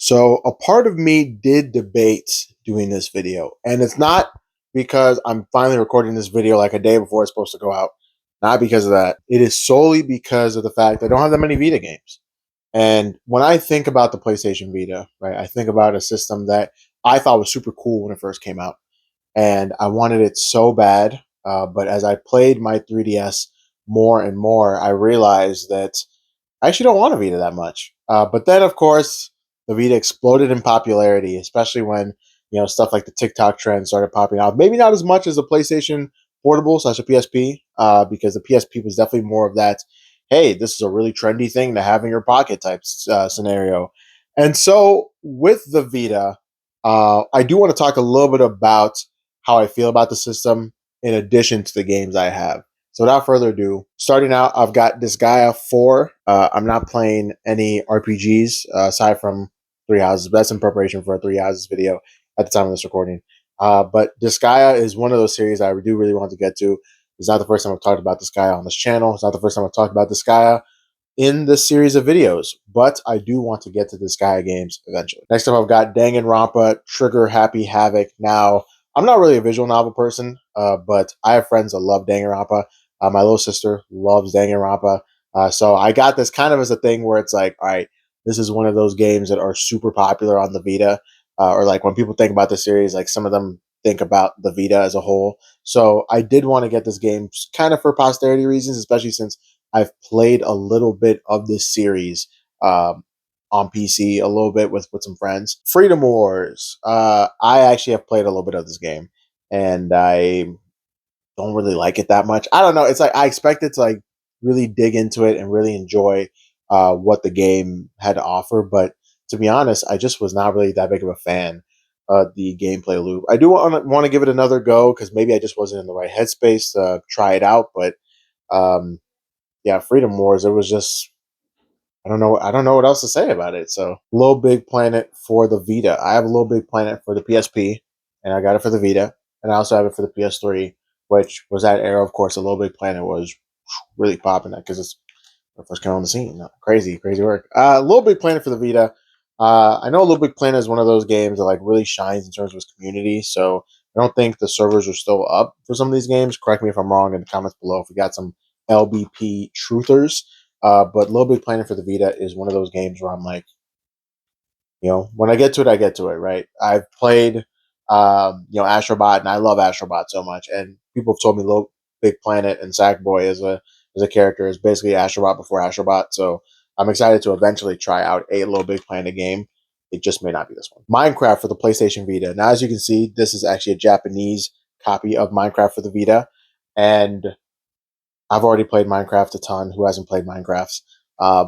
So a part of me did debate doing this video, and it's not because I'm finally recording this video like a day before it's supposed to go out. Not because of that. It is solely because of the fact I don't have that many Vita games. And when I think about the PlayStation Vita, right, I think about a system that I thought was super cool when it first came out, and I wanted it so bad. But as I played my 3DS more and more, I realized that I actually don't want a Vita that much. But then, of course, the Vita exploded in popularity, especially when stuff like the TikTok trend started popping out. Maybe not as much as the PlayStation Portable slash a PSP, because the PSP was definitely more of that. Hey, this is a really trendy thing to have in your pocket type scenario. And so with the Vita, I do want to talk a little bit about how I feel about the system in addition to the games I have. So without further ado, starting out, I've got Disgaea 4. I'm not playing any RPGs aside from Three Houses, but that's in preparation for a Three Houses video at the time of this recording. But Disgaea is one of those series I do really want to get to. It's not the first time I've talked about Disgaea on this channel. It's not the first time I've talked about Disgaea in this series of videos, but I do want to get to Disgaea games eventually. Next up, I've got Danganronpa, Trigger Happy Havoc. Now, I'm not really a visual novel person, but I have friends that love Danganronpa. My little sister loves Danganronpa. So I got this kind of as a thing where it's like, all right, this is one of those games that are super popular on the Vita. Or like when people think about the series, like some of them think about the Vita as a whole. So I did want to get this game kind of for posterity reasons, especially since I've played a little bit of this series on PC, a little bit with some friends. Freedom Wars. I actually have played a little bit of this game, and I don't really like it that much. I don't know. It's like I expected to like really dig into it and really enjoy what the game had to offer, but to be honest, I just was not really that big of a fan of the gameplay loop. I do want to give it another go because maybe I just wasn't in the right headspace to try it out, but um, yeah, Freedom Wars. It was just I don't know. I don't know what else to say about it. So, Little Big Planet for the Vita. I have a Little Big Planet for the PSP, and I got it for the Vita, and I also have it for the PS3, which was that era. Of course, the Little Big Planet was really popping that because it's the first came on the scene. Crazy, crazy work. Little Big Planet for the Vita. I know Little Big Planet is one of those games that like really shines in terms of its community. So I don't think the servers are still up for some of these games. Correct me if I'm wrong in the comments below if we got some LBP truthers. But Little Big Planet for the Vita is one of those games where I'm like, when I get to it, I get to it, right? I've played, Astrobot, and I love Astrobot so much. And people have told me Little Big Planet and Sackboy as a character is basically Astrobot before Astrobot. So I'm excited to eventually try out a Little Big Planet game. It just may not be this one. Minecraft for the PlayStation Vita. Now, as you can see, this is actually a Japanese copy of Minecraft for the Vita. And I've already played Minecraft a ton. Who hasn't played Minecraft?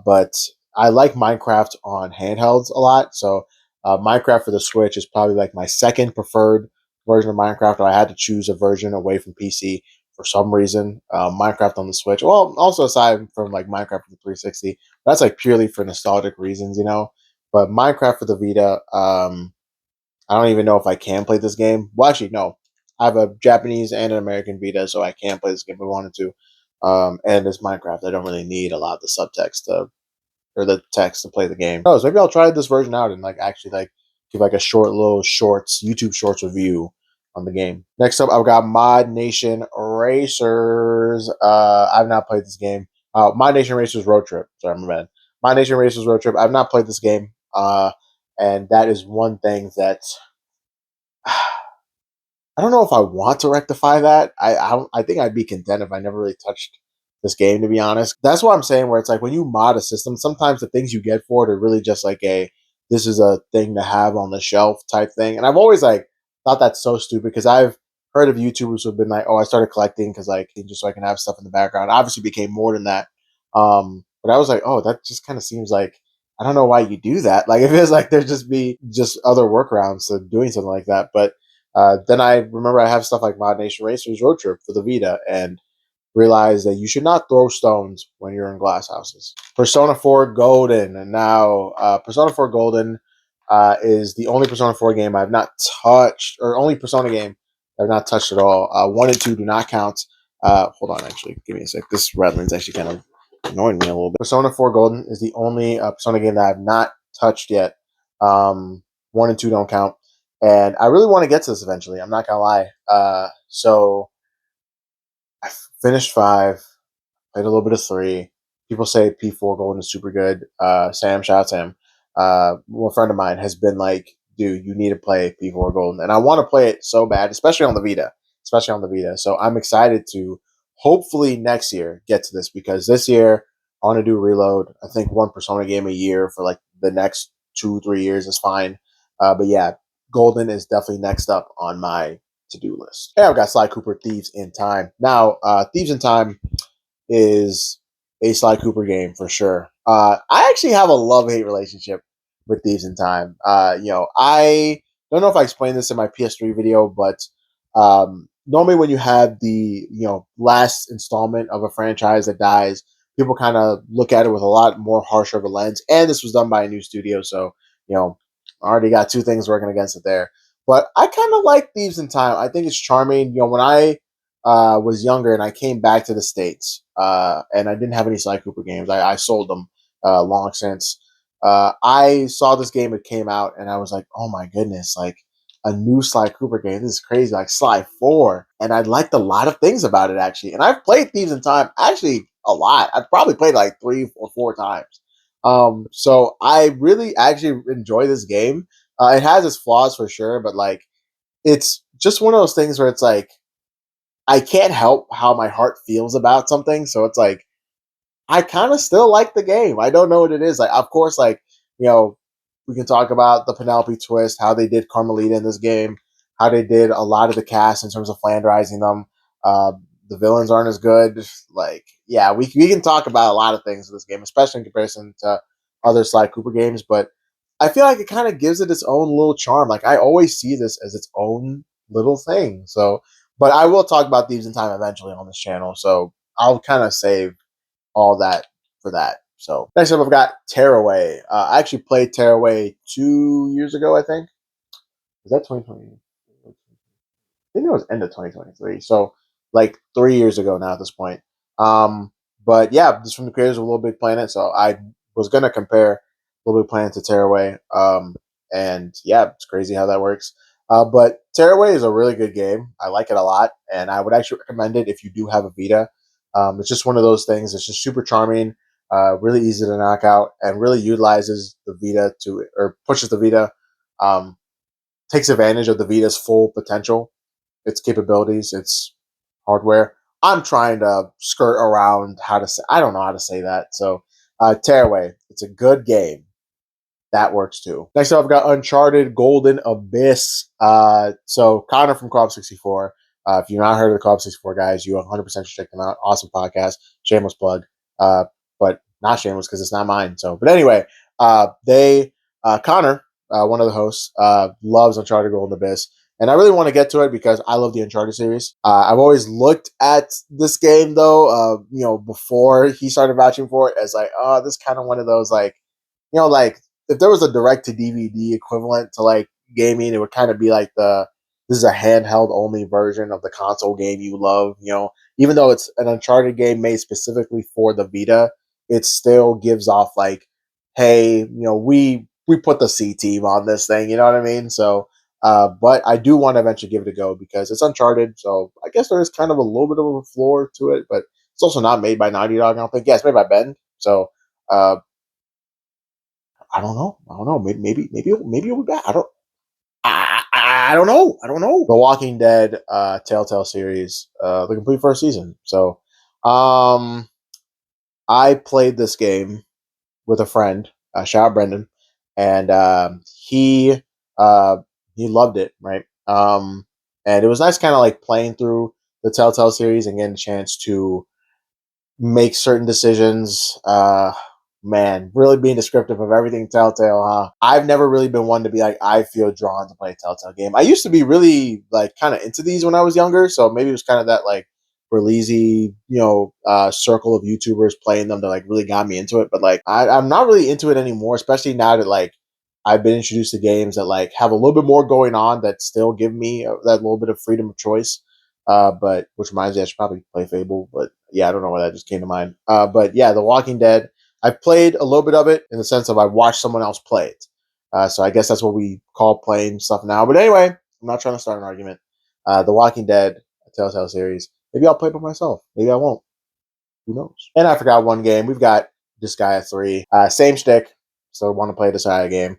But I like Minecraft on handhelds a lot. So Minecraft for the Switch is probably like my second preferred version of Minecraft. I had to choose a version away from PC for some reason. Minecraft on the Switch. Well, also aside from like Minecraft for the 360, that's like purely for nostalgic reasons. But Minecraft for the Vita, I don't even know if I can play this game. Well, actually, no. I have a Japanese and an American Vita, so I can play this game if I wanted to. And it's Minecraft. I don't really need a lot of the subtext or the text to play the game. So maybe I'll try this version out and like actually like give like a little shorts, YouTube shorts review on the game. Next up, I've got Mod Nation Racers. I've not played this game. Mod Nation Racers Road Trip. Sorry, my bad. Mod Nation Racers Road Trip. I've not played this game. And that is one thing that I don't know if I want to rectify that. I think I'd be content if I never really touched this game, to be honest. That's what I'm saying. Where it's like when you mod a system, sometimes the things you get for it are really just like this is a thing to have on the shelf type thing. And I've always like thought that's so stupid because I've heard of YouTubers who've been like, oh, I started collecting because like just so I can have stuff in the background. Obviously, became more than that. But I was like, oh, that just kind of seems like I don't know why you do that. Like it feels like there'd just be just other workarounds to doing something like that, but. Then I remember I have stuff like Mod Nation Racers Road Trip for the Vita and realized that you should not throw stones when you're in glass houses. Persona 4 Golden. And now Persona 4 Golden is the only Persona 4 game I've not touched, or only Persona game I've not touched at all. 1 and 2 do not count. Hold on, actually. Give me a sec. This rattling's actually kind of annoying me a little bit. Persona 4 Golden is the only Persona game that I've not touched yet. Um, 1 and 2 don't count, and I really want to get to this eventually. I'm not gonna lie. So I finished 5. Played a little bit of 3. People say P4 Golden is super good. Sam, shout out to him. Well, a friend of mine has been like, dude, you need to play P4 Golden. And I want to play it so bad, especially on the Vita. Especially on the Vita. So I'm excited to hopefully next year get to this, because this year I want to do Reload. I think one Persona game a year for like the next 2-3 years is fine. But yeah, Golden is definitely next up on my to-do list. Hey, I've got Sly Cooper Thieves in Time. Now, Thieves in Time is a Sly Cooper game for sure. I actually have a love-hate relationship with Thieves in Time. I don't know if I explained this in my PS3 video, but normally when you have the last installment of a franchise that dies, people kind of look at it with a lot more harsher of a lens. And this was done by a new studio, so I already got two things working against it there. But I kind of like Thieves in Time. I think it's charming. When I was younger and I came back to the States, and I didn't have any Sly Cooper games. I sold them long since. I saw this game, it came out, and I was like, oh my goodness, like a new Sly Cooper game. This is crazy, like Sly 4. And I liked a lot of things about it, actually. And I've played Thieves in Time actually a lot. I've probably played like 3 or 4 times. So I really actually enjoy this game. It has its flaws for sure, but like it's just one of those things where it's like I can't help how my heart feels about something. So it's like I kind of still like the game. I don't know what it is. Like, of course, like we can talk about the Penelope twist, how they did Carmelita in this game, how they did a lot of the cast in terms of flanderizing them. Uh, the villains aren't as good. Like, yeah, we can talk about a lot of things in this game, especially in comparison to other Sly Cooper games. But I feel like it kind of gives it its own little charm. Like, I always see this as its own little thing. So, but I will talk about Thieves in Time eventually on this channel. So I'll kind of save all that for that. So next up, I've got Tearaway. I actually played Tearaway 2 years ago, I think. Was that 2020? I think it was end of 2023. So like 3 years ago now at this point. But yeah, this from the creators of Little Big Planet. So I was gonna compare Little Big Planet to Tearaway. And yeah, it's crazy how that works. But Tearaway is a really good game. I like it a lot, and I would actually recommend it if you do have a Vita. It's just one of those things. It's just super charming, really easy to knock out, and really utilizes the Vita or pushes the Vita, um, takes advantage of the Vita's full potential, its capabilities, its hardware. I'm trying to skirt around how to say. I don't know how to say that. So, Tearaway. It's a good game. That works too. Next up, I've got Uncharted Golden Abyss. So Connor from Co-op 64. If you've not heard of the Co-op 64 guys, you 100% should check them out. Awesome podcast. Shameless plug. But not shameless because it's not mine. So, but anyway, Connor, one of the hosts, loves Uncharted Golden Abyss. And I really want to get to it because I love the Uncharted series. I've always looked at this game though, before he started vouching for it as like, oh, this kind of one of those like, like if there was a direct to DVD equivalent to like gaming, it would kind of be like this is a handheld only version of the console game you love. Even though it's an Uncharted game made specifically for the Vita, it still gives off like, hey, we put the C team on this thing. You know what I mean? So, but I do want to eventually give it a go because it's Uncharted. So I guess there is kind of a little bit of a floor to it, but it's also not made by Naughty Dog. I don't think. Yeah, it's made by Ben. So. I don't know. I don't know. Maybe it'll be bad. I don't know. I don't know. The Walking Dead Telltale series, the complete first season. So, um, I played this game with a friend, shout out Brendan, and uh, he loved it, right? And it was nice, kind of like playing through the Telltale series and getting a chance to make certain decisions. Man, really being descriptive of everything Telltale, huh? I've never really been one to be like, I feel drawn to play a Telltale game. I used to be really like kind of into these when I was younger, so maybe it was kind of that like releasey, circle of YouTubers playing them that like really got me into it. But like, I'm not really into it anymore, especially now that like I've been introduced to games that like have a little bit more going on that still give me that little bit of freedom of choice. But which reminds me, I should probably play Fable. But yeah, I don't know why that just came to mind. But yeah, The Walking Dead. I've played a little bit of it in the sense of I watched someone else play it. So I guess that's what we call playing stuff now. But anyway, I'm not trying to start an argument. The Walking Dead, a Telltale series. Maybe I'll play it by myself. Maybe I won't. Who knows? And I forgot one game. We've got Disgaea 3. Same stick. So want to play this game.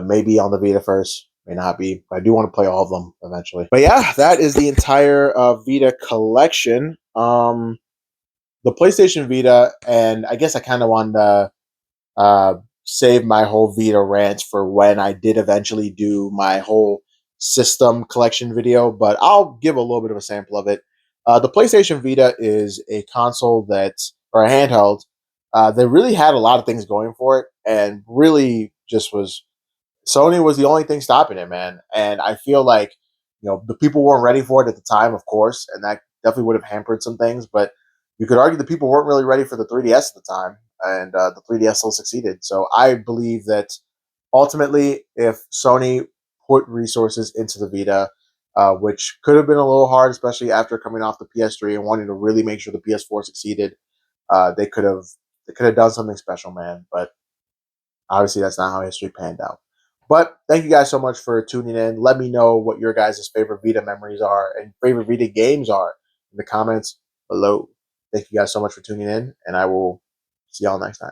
Maybe on the Vita first. May not be. But I do want to play all of them eventually. But yeah, that is the entire Vita collection. The PlayStation Vita, and I guess I kind of wanted to save my whole Vita rant for when I did eventually do my whole system collection video, but I'll give a little bit of a sample of it. The PlayStation Vita is a console or a handheld that really had a lot of things going for it, and really just was Sony was the only thing stopping it, man. And I feel like, the people weren't ready for it at the time, of course, and that definitely would have hampered some things. But you could argue the people weren't really ready for the 3DS at the time, and the 3DS still succeeded. So I believe that ultimately, if Sony put resources into the Vita, which could have been a little hard, especially after coming off the PS3 and wanting to really make sure the PS4 succeeded, they could have done something special, man. But obviously, that's not how history panned out. But thank you guys so much for tuning in. Let me know what your guys' favorite Vita memories are and favorite Vita games are in the comments below. Thank you guys so much for tuning in, and I will see y'all next time.